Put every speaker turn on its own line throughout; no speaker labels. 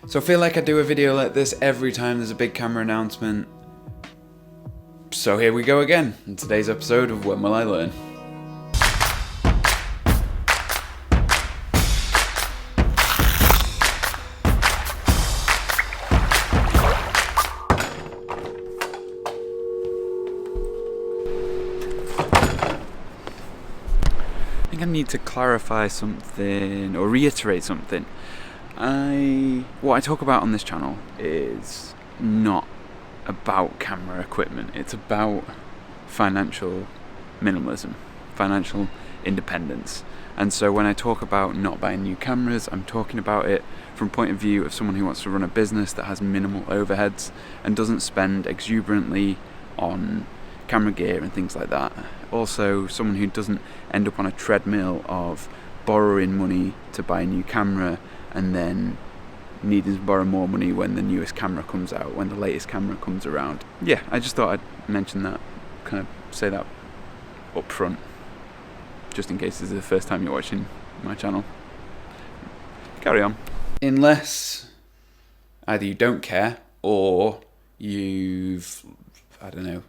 So I feel like I do a video like this every time there's a big camera announcement. So here we go again, in today's episode of When Will I Learn? I think I need to clarify something or reiterate something. What I talk about on this channel is not about camera equipment. It's about financial minimalism, financial independence. And so when I talk about not buying new cameras, I'm talking about it from a point of view of someone who wants to run a business that has minimal overheads and doesn't spend exuberantly on camera gear and things like that. Also, someone who doesn't end up on a treadmill of borrowing money to buy a new camera and then needing to borrow more money when the newest camera comes out, when the latest camera comes around. Yeah, I just thought I'd mention that, kind of say that up front, just in case this is the first time you're watching my channel. Carry on. Unless either you don't care or you've, I don't know,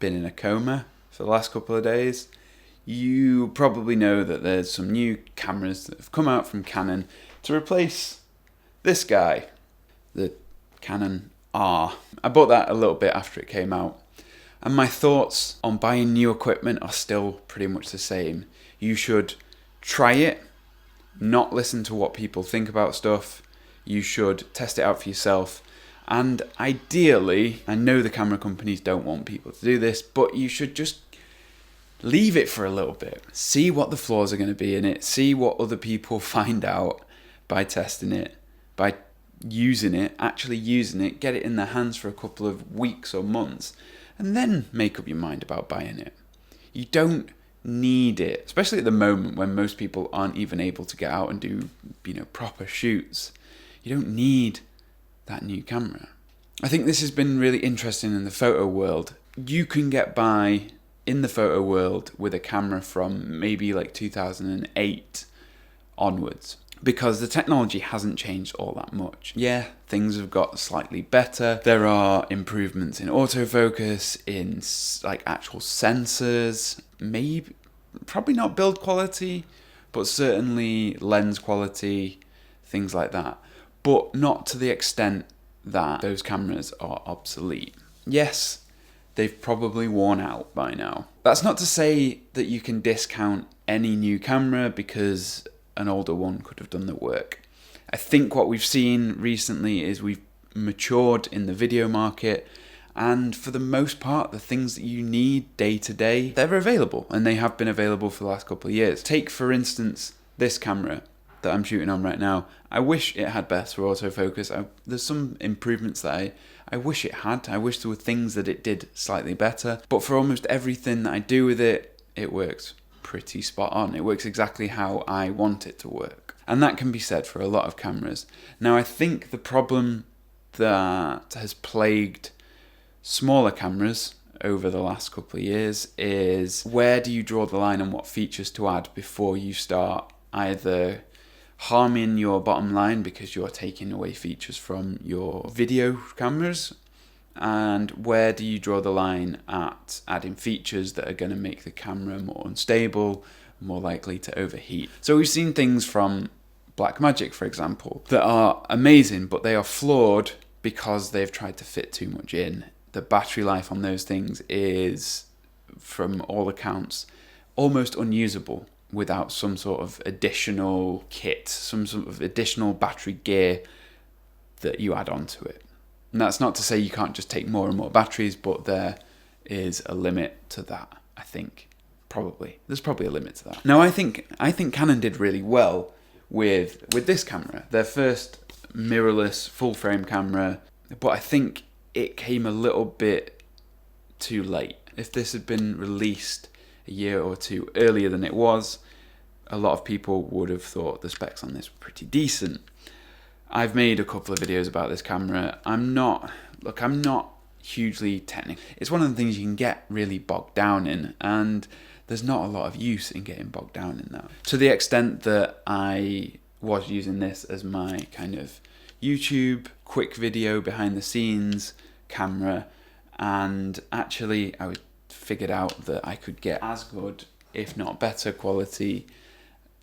been in a coma for the last couple of days, you probably know that there's some new cameras that have come out from Canon to replace this guy, the Canon R. I bought that a little bit after it came out, and my thoughts on buying new equipment are still pretty much the same. You should try it, not listen to what people think about stuff. You should test it out for yourself, and ideally, I know the camera companies don't want people to do this, but you should just leave it for a little bit. See what the flaws are going to be in it. See what other people find out by testing it, by using it, actually using it, get it in their hands for a couple of weeks or months, and then make up your mind about buying it. You don't need it, especially at the moment when most people aren't even able to get out and do, proper shoots. You don't need that new camera. I think this has been really interesting in the photo world. You can get by in the photo world with a camera from maybe like 2008 onwards, because the technology hasn't changed all that much. Yeah, things have got slightly better. There are improvements in autofocus, in like actual sensors, probably not build quality, but certainly lens quality, things like that. But not to the extent that those cameras are obsolete. Yes, they've probably worn out by now. That's not to say that you can discount any new camera because an older one could have done the work. I think what we've seen recently is we've matured in the video market, and for the most part, the things that you need day to day, they're available, and they have been available for the last couple of years. Take, for instance, this camera that I'm shooting on right now. I wish it had better autofocus. There's some improvements that I wish it had. I wish there were things that it did slightly better. But for almost everything that I do with it, it works pretty spot on. It works exactly how I want it to work. And that can be said for a lot of cameras. Now, I think the problem that has plagued smaller cameras over the last couple of years is, where do you draw the line on what features to add before you start either harming your bottom line because you're taking away features from your video cameras, and where do you draw the line at adding features that are going to make the camera more unstable, more likely to overheat. So we've seen things from Blackmagic, for example, that are amazing, but they are flawed because they've tried to fit too much in. The battery life on those things is, from all accounts, almost unusable without some sort of additional kit, some sort of additional battery gear that you add onto it. And that's not to say you can't just take more and more batteries, but there is a limit to that, I think. There's probably a limit to that. Now, I think Canon did really well with this camera, their first mirrorless full frame camera, but I think it came a little bit too late. If this had been released a year or two earlier than it was, a lot of people would have thought the specs on this were pretty decent. I've made a couple of videos about this camera. I'm not hugely technical. It's one of the things you can get really bogged down in, and there's not a lot of use in getting bogged down in that. To the extent that I was using this as my kind of YouTube, quick video, behind the scenes camera, and actually I figured out that I could get as good, if not better quality,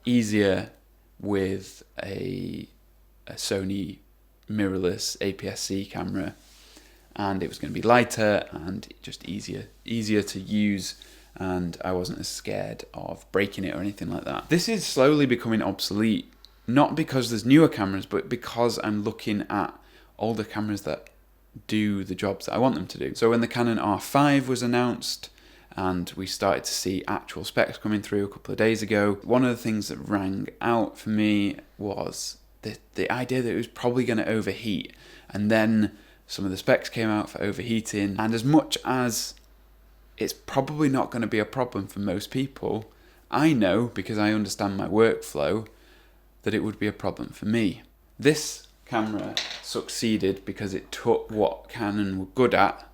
easier with a Sony mirrorless APS-C camera, and it was going to be lighter and just easier to use, and I wasn't as scared of breaking it or anything like that. This is slowly becoming obsolete, not because there's newer cameras, but because I'm looking at older cameras that do the jobs that I want them to do. So when the Canon R5 was announced and we started to see actual specs coming through a couple of days ago, one of the things that rang out for me was the idea that it was probably going to overheat. And then some of the specs came out for overheating, and as much as it's probably not going to be a problem for most people, I know, because I understand my workflow, that it would be a problem for me. This camera succeeded because it took what Canon were good at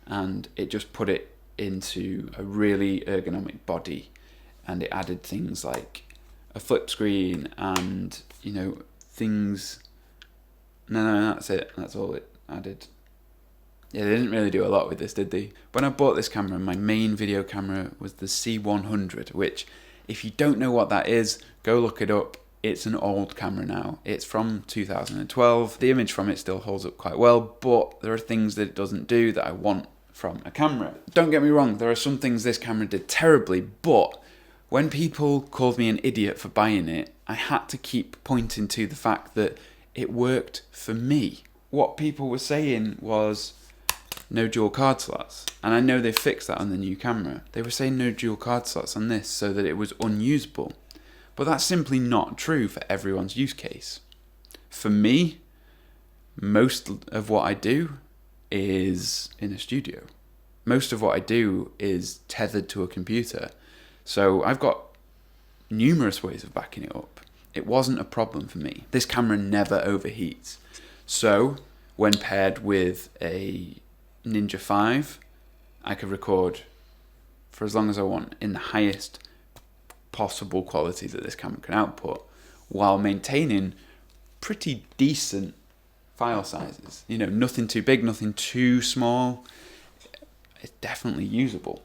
and it just put it into a really ergonomic body, and it added things like a flip screen and, you know, things. No, that's it. That's all it added. Yeah, they didn't really do a lot with this, did they? When I bought this camera, my main video camera was the C100, which, if you don't know what that is, go look it up. It's an old camera now. It's from 2012. The image from it still holds up quite well, but there are things that it doesn't do that I want from a camera. Don't get me wrong, there are some things this camera did terribly, but when people called me an idiot for buying it, I had to keep pointing to the fact that it worked for me. What people were saying was no dual card slots, and I know they fixed that on the new camera. They were saying no dual card slots on this so that it was unusable. But that's simply not true for everyone's use case. For me, most of what I do is in a studio. Most of what I do is tethered to a computer. So I've got numerous ways of backing it up. It wasn't a problem for me. This camera never overheats. So when paired with a Ninja 5, I could record for as long as I want in the highest possible quality that this camera can output, while maintaining pretty decent file sizes. You know, nothing too big, nothing too small. It's definitely usable.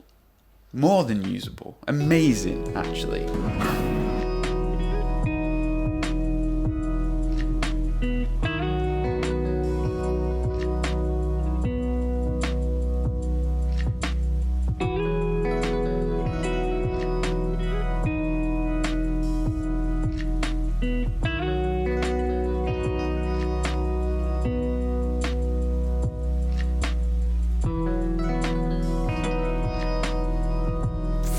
More than usable. Amazing, actually.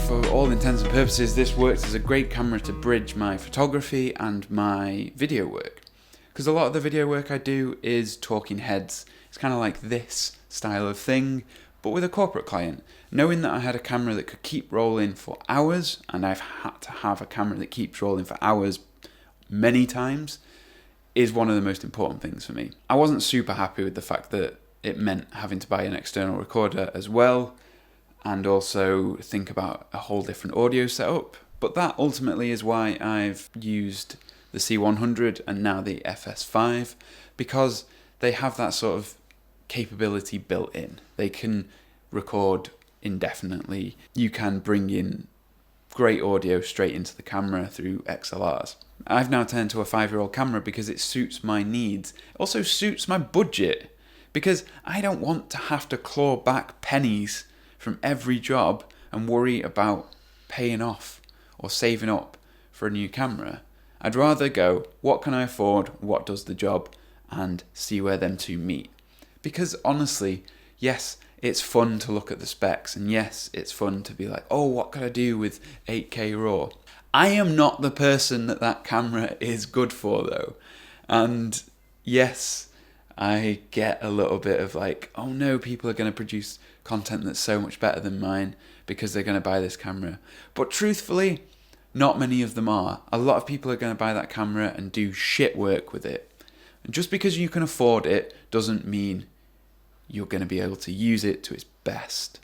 For all intents and purposes, this works as a great camera to bridge my photography and my video work. Because a lot of the video work I do is talking heads. It's kind of like this style of thing, but with a corporate client. Knowing that I had a camera that could keep rolling for hours, and I've had to have a camera that keeps rolling for hours many times, is one of the most important things for me. I wasn't super happy with the fact that it meant having to buy an external recorder as well, and also think about a whole different audio setup. But that ultimately is why I've used the C100 and now the FS5, because they have that sort of capability built in. They can record indefinitely. You can bring in great audio straight into the camera through XLRs. I've now turned to a 5-year-old camera because it suits my needs. It also suits my budget, because I don't want to have to claw back pennies from every job and worry about paying off or saving up for a new camera. I'd rather go, what can I afford, what does the job, and see where them two meet. Because honestly, yes, it's fun to look at the specs, and yes, it's fun to be like, oh, what could I do with 8K RAW? I am not the person that camera is good for though. And yes, I get a little bit of like, oh no, people are going to produce content that's so much better than mine because they're going to buy this camera. But truthfully, not many of them are. A lot of people are going to buy that camera and do shit work with it. And just because you can afford it doesn't mean you're going to be able to use it to its best.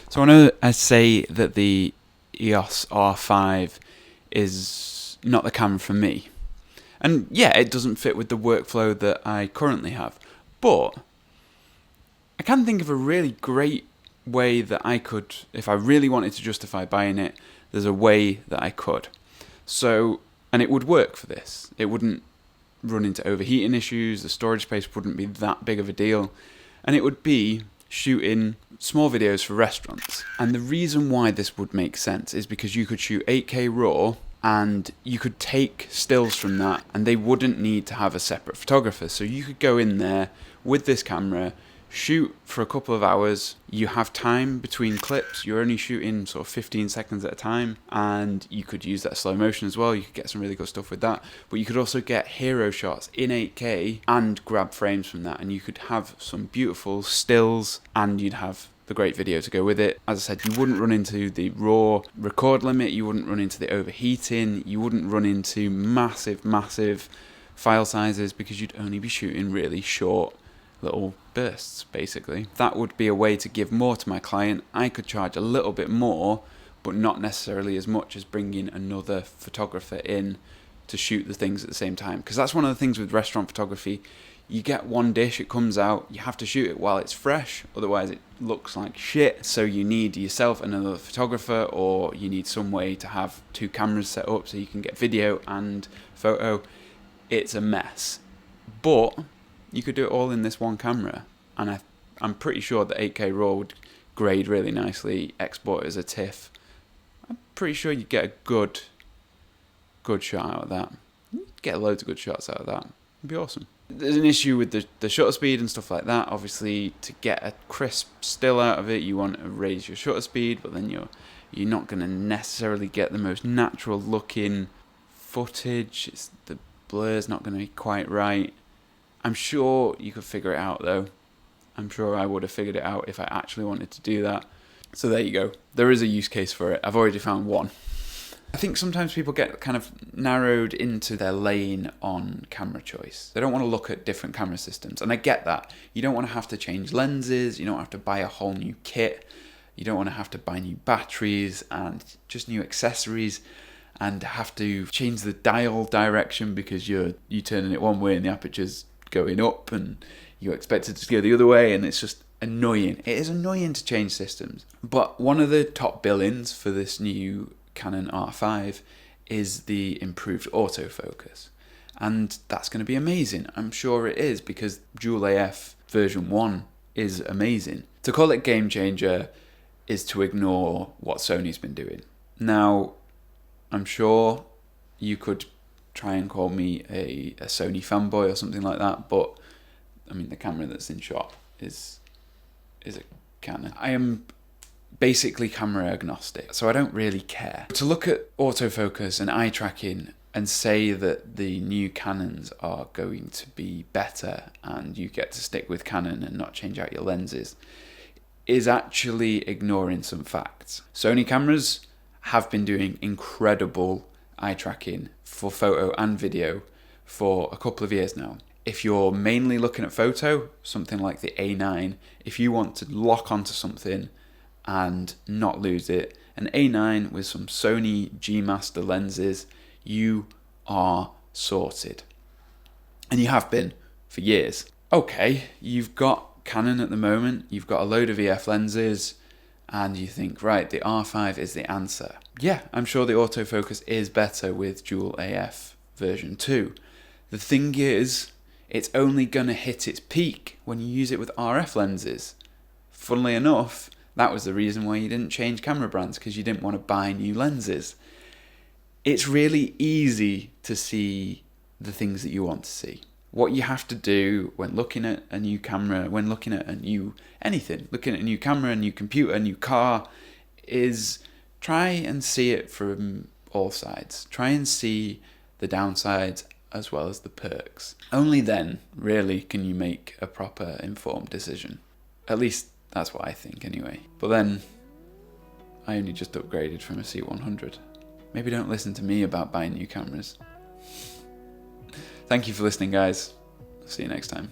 So I know I say that the EOS R5 is not the camera for me. And yeah, it doesn't fit with the workflow that I currently have. But I can think of a really great way that I could, if I really wanted to justify buying it, there's a way that I could. So, and it would work for this. It wouldn't run into overheating issues, the storage space wouldn't be that big of a deal, and it would be shooting small videos for restaurants. And the reason why this would make sense is because you could shoot 8K RAW and you could take stills from that and they wouldn't need to have a separate photographer. So you could go in there with this camera, shoot for a couple of hours, you have time between clips, you're only shooting sort of 15 seconds at a time, and you could use that slow motion as well, you could get some really good stuff with that, but you could also get hero shots in 8K and grab frames from that, and you could have some beautiful stills and you'd have the great video to go with it. As I said, you wouldn't run into the raw record limit, you wouldn't run into the overheating, you wouldn't run into massive file sizes because you'd only be shooting really short little bursts, basically. That would be a way to give more to my client. I could charge a little bit more, but not necessarily as much as bringing another photographer in to shoot the things at the same time. Because that's one of the things with restaurant photography. You get one dish, it comes out, you have to shoot it while it's fresh, otherwise it looks like shit. So you need yourself another photographer, or you need some way to have two cameras set up so you can get video and photo. It's a mess. But you could do it all in this one camera, and I'm pretty sure that 8K RAW would grade really nicely, export it as a TIFF. I'm pretty sure you'd get a good shot out of that. You'd get loads of good shots out of that. It'd be awesome. There's an issue with the shutter speed and stuff like that. Obviously, to get a crisp still out of it, you want to raise your shutter speed, but then you're not going to necessarily get the most natural looking footage. The blur's not going to be quite right. I'm sure you could figure it out though. I'm sure I would have figured it out if I actually wanted to do that. So there you go. There is a use case for it. I've already found one. I think sometimes people get kind of narrowed into their lane on camera choice. They don't want to look at different camera systems. And I get that. You don't want to have to change lenses. You don't have to buy a whole new kit. You don't want to have to buy new batteries and just new accessories and have to change the dial direction because you're turning it one way and the aperture's going up and you expect it to go the other way, and it's just annoying. It is annoying to change systems. But one of the top billings for this new Canon R5 is the improved autofocus, and that's going to be amazing. I'm sure it is, because Dual AF version 1 is amazing. To call it game changer is to ignore what Sony's been doing. Now, I'm sure you could try and call me a Sony fanboy or something like that, but I mean, the camera that's in shot is a Canon. I am basically camera agnostic, so I don't really care. To look at autofocus and eye tracking and say that the new Canons are going to be better and you get to stick with Canon and not change out your lenses is actually ignoring some facts. Sony cameras have been doing incredible eye tracking for photo and video for a couple of years now. If you're mainly looking at photo, something like the A9, if you want to lock onto something and not lose it, an A9 with some Sony G Master lenses, you are sorted. And you have been for years. Okay, you've got Canon at the moment, you've got a load of EF lenses, and you think, right, the R5 is the answer. Yeah, I'm sure the autofocus is better with Dual AF version 2. The thing is, it's only going to hit its peak when you use it with RF lenses. Funnily enough, that was the reason why you didn't change camera brands, because you didn't want to buy new lenses. It's really easy to see the things that you want to see. What you have to do when looking at a new camera, when looking at a new anything, looking at a new camera, a new computer, a new car, is try and see it from all sides. Try and see the downsides as well as the perks. Only then, really, can you make a proper informed decision. At least that's what I think anyway. But then, I only just upgraded from a C100. Maybe don't listen to me about buying new cameras. Thank you for listening, guys. See you next time.